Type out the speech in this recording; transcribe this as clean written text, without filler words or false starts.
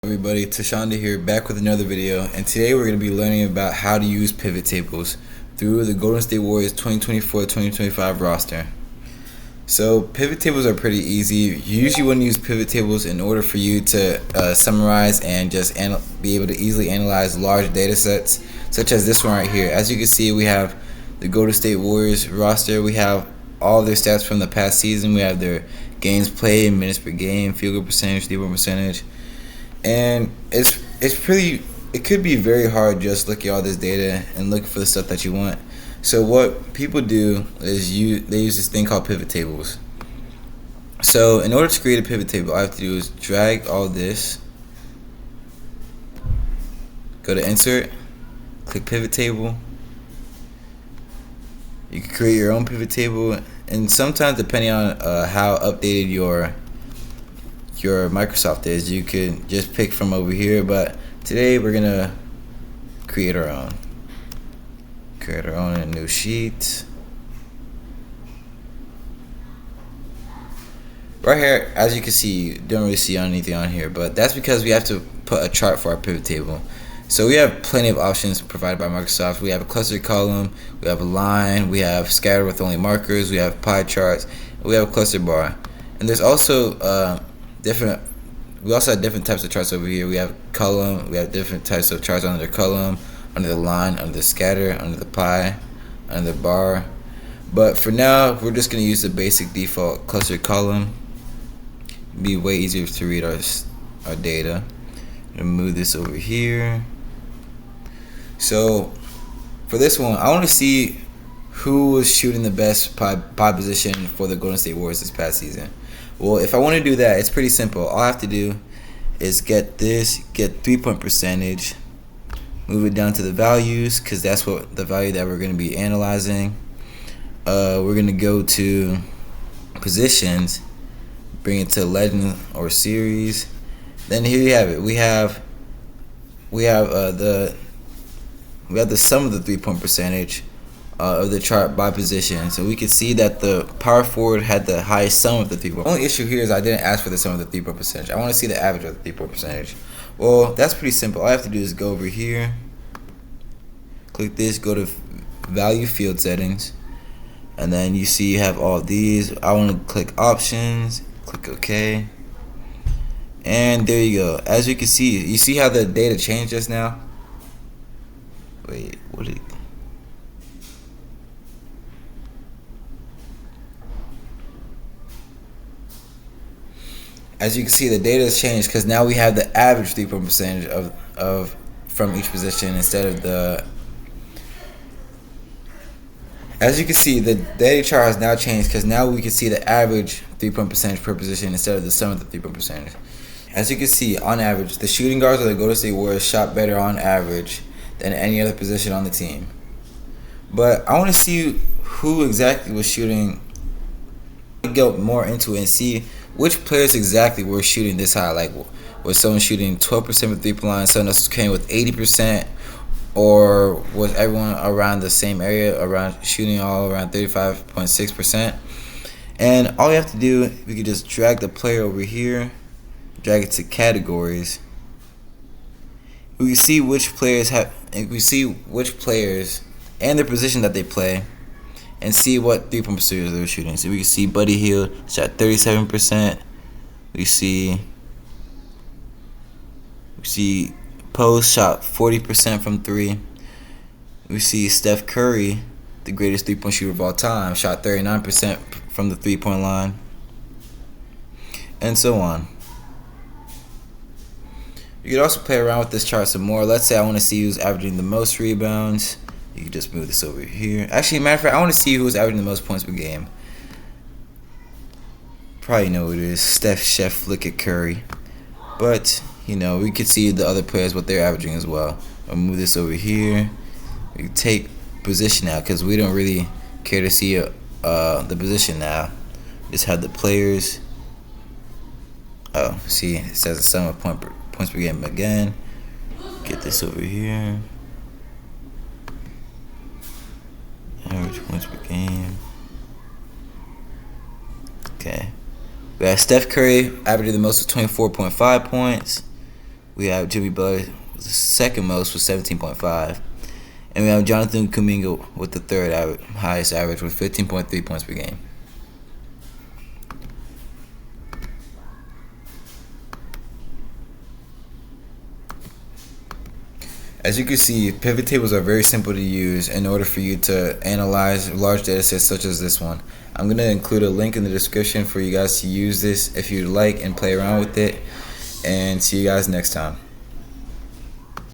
Everybody, Tashonda here, back with another video, and today we're going to be learning about how to use pivot tables through the Golden State Warriors 2024-2025 roster. So pivot tables are pretty easy. You usually want to use pivot tables in order for you to summarize and just be able to easily analyze large data sets, such as this one right here. As you can see, we have the Golden State Warriors roster. We have all their stats from the past season. We have their games played, minutes per game, field goal percentage, three-point percentage. And it could be very hard just looking at all this data and looking for the stuff that you want. So what people do is they use this thing called pivot tables. So in order to create a pivot table, all I have to do is drag all this, go to insert, click pivot table. You can create your own pivot table, and sometimes depending on how updated your Microsoft is, you could just pick from over here, but today we're gonna create our own in a new sheet. Right here, as you can see, you don't really see anything on here, but that's because we have to put a chart for our pivot table. So we have plenty of options provided by Microsoft. We have a clustered column, we have a line, we have scattered with only markers, we have pie charts, and we have a cluster bar. And there's also we also have different types of charts over here. We have column, we have different types of charts under the column, under the line, under the scatter, under the pie, under the bar. But for now, we're just going to use the basic default clustered column. It'd be way easier to read our data. I'm going to move this over here. So for this one, I want to see who was shooting the best pie position for the Golden State Warriors this past season. Well, if I want to do that, it's pretty simple. All I have to do is get 3-point percentage, move it down to the values, because that's what the value that we're going to be analyzing. We're going to go to positions, bring it to legend or series. Then here you have it. We have the sum of the 3-point percentage of the chart by position. So we can see that the power forward had the highest sum of the 3-point. The only issue here is I didn't ask for the sum of the 3-point percentage. I want to see the average of the 3-point percentage. Well, that's pretty simple. All I have to do is go over here, click this, go to value field settings, and then you see you have all these. I want to click options, click OK, and there you go. As you can see, you see how the data changed just now? Wait, what did it? As you can see, the data has changed because now we have the average 3-point percentage of from each position instead of the. As you can see, the data chart has now changed because now we can see the average 3-point percentage per position instead of the sum of the 3-point percentage. As you can see, on average, the shooting guards of the Golden State Warriors shot better on average than any other position on the team. But I want to see who exactly was shooting. Go more into it and see which players exactly were shooting this high. Like, was someone shooting 12% from 3-point line, someone else came with 80%, or was everyone around the same area, around shooting all around 35.6%? And all you have to do, we can just drag the player over here, drag it to categories. We can see which players and their position that they play, and see what 3-point percentage they were shooting. So we can see Buddy Hield shot 37%. We see Post shot 40% from 3. We see Steph Curry, the greatest 3-point shooter of all time, shot 39% from the 3-point line, and so on. You could also play around with this chart some more. Let's say I want to see who's averaging the most rebounds. You can just move this over here. Actually, matter of fact, I want to see who's averaging the most points per game. Probably know who it is. Steph, Chef, look at Curry. But, we could see the other players, what they're averaging as well. I'll move this over here. We can take position now because we don't really care to see the position now. Just have the players. Oh, see, it says the sum of points per game again. Get this over here. Average points per game. Okay. We have Steph Curry averaging the most of 24.5 points. We have Jimmy Butler, the second most with 17.5. And we have Jonathan Kuminga with the third highest average with 15.3 points per game. As you can see, pivot tables are very simple to use in order for you to analyze large data sets such as this one. I'm going to include a link in the description for you guys to use this if you'd like and play around with it. And see you guys next time.